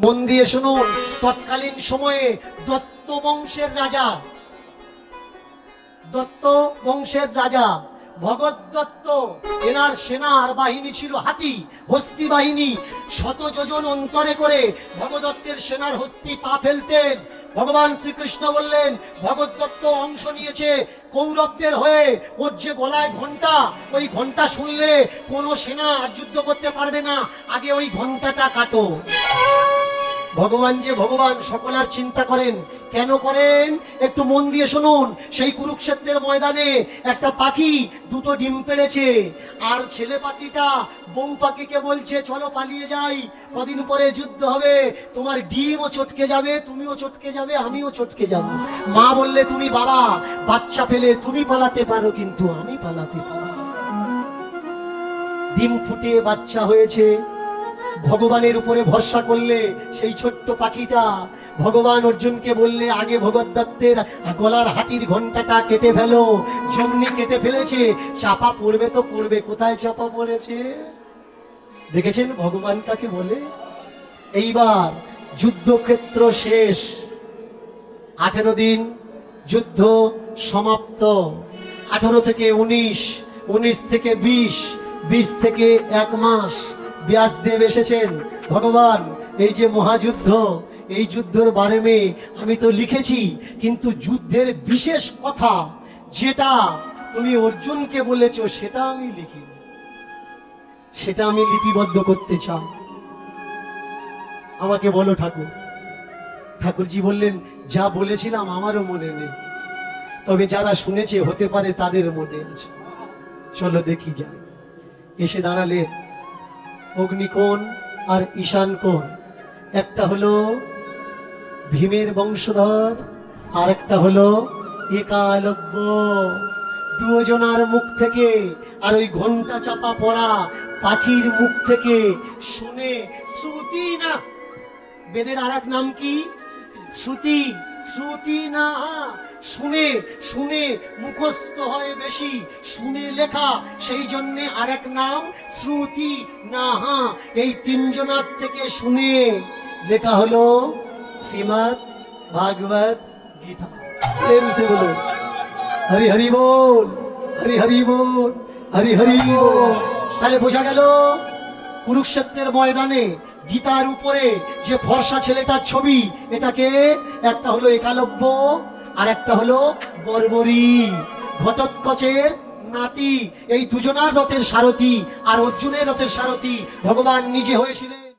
মন দিয়ে শুনুন, তৎকালীন সময়ে দত্ত বংশের রাজা ভগৎ দত্ত, এনার সেনার বাহিনী ছিল হাতি, হস্তি বাহিনী। শত যোজন অন্তরে করে ভগদত্তের সেনার হস্তি পা ফেলতেন। ভগবান শ্রীকৃষ্ণ বললেন, ভগৎ দত্ত অংশ নিয়েছে কৌরবদের হয়ে, ওর যে গলায় ঘন্টা, ওই ঘন্টা শুনলে কোনো সেনা আর যুদ্ধ করতে পারবে না, আগে ওই ঘন্টাটা কাটো। ভগবান যে ভগবান, সকলার চিন্তা করেন। কেন করেন একটু মন দিয়ে শুনুন। সেই কুরুক্ষেত্রের ময়দানে একটা পাখি দুটো ডিম পেড়েছে, আর ছেলে পাখিটা বউ পাখিকে বলছে, চলো পালিয়ে যাই, কদিন পরে যুদ্ধ হবে, তোমার ডিমও চটকে যাবে, তুমিও চটকে যাবে, আমিও চটকে যাব। মা বললে, তুমি বাবা, বাচ্চা পেলে তুমি পালাতে পারো, কিন্তু আমি পালাতে পারি। ডিম ফুটে বাচ্চা হয়েছে। ভগবানের উপরে ভরসা করলে সেই ছোট্ট পাখিটা, ভগবান অর্জুনকে বললে, আগে ভগৎ দত্তের গলার হাতির ঘন্টাটা কেটে ফেলো। যেমনি কেটে ফেলেছে, চাপা পড়বে তো পড়বে, কোথায় চাপা পড়েছে দেখেছেন ভগবান কাকে বলে। এইবার যুদ্ধক্ষেত্র শেষ, 18 দিন যুদ্ধ সমাপ্ত। 18 থেকে 19, 19 থেকে 20, 20 থেকে 1 মাস ব্যাসদেব এসেছেন। ভগবান, এই যে মহাযুদ্ধ, এই যুদ্ধের বারে আমি তো লিখেছি, কিন্তু যুদ্ধের বিশেষ কথা যেটা তুমি অর্জুনকে বলেছো, সেটা আমি লিখিনি, সেটা আমি লিপিবদ্ধ করতে চাই। আমাকে বলো ঠাকুর। ঠাকুরজি বললেন, যা বলেছিলাম আমারও মনে নেই, তবে যারা শুনেছে হতে পারে তাদের মনে আছে। চলো দেখি যাই। এসে দাঁড়ালেন অগ্নিকোণ আর ঈশান কোণ। একটা হলো ভীমের বংশধর, আর একটা হলো একালব্য। দুজনার মুখ থেকে আর ওই ঘন্টা চাপা পড়া পাখির মুখ থেকে শুনে, শ্রুতি না, বেদের আর এক নাম কি? শ্রুতি। শ্রুতি না, শুনে শুনে মুখস্থ হয় বেশি, শুনে লেখা, সেই জন্যে আরেক নাম শ্রুতি না। এই 3 জনার থেকে শুনে লেখা হলো শ্রীমদ্ ভাগবত গীতা। প্রেম সে বলো হরি হরি বল, হরি হরি বল, হরি হরি বল। তাহলে বোঝা গেল কুরুক্ষেত্রের ময়দানে গীতার উপরে যে ফর্সা ছেলেটার ছবি, এটাকে একটা হলো একালব্য, আর একটা হলো বর্বরী, ঘটোৎকচের নাতি। এই দুজনার রথের সারথি আর অর্জুনের রথের সারথি ভগবান নিজে হয়েছিলেন।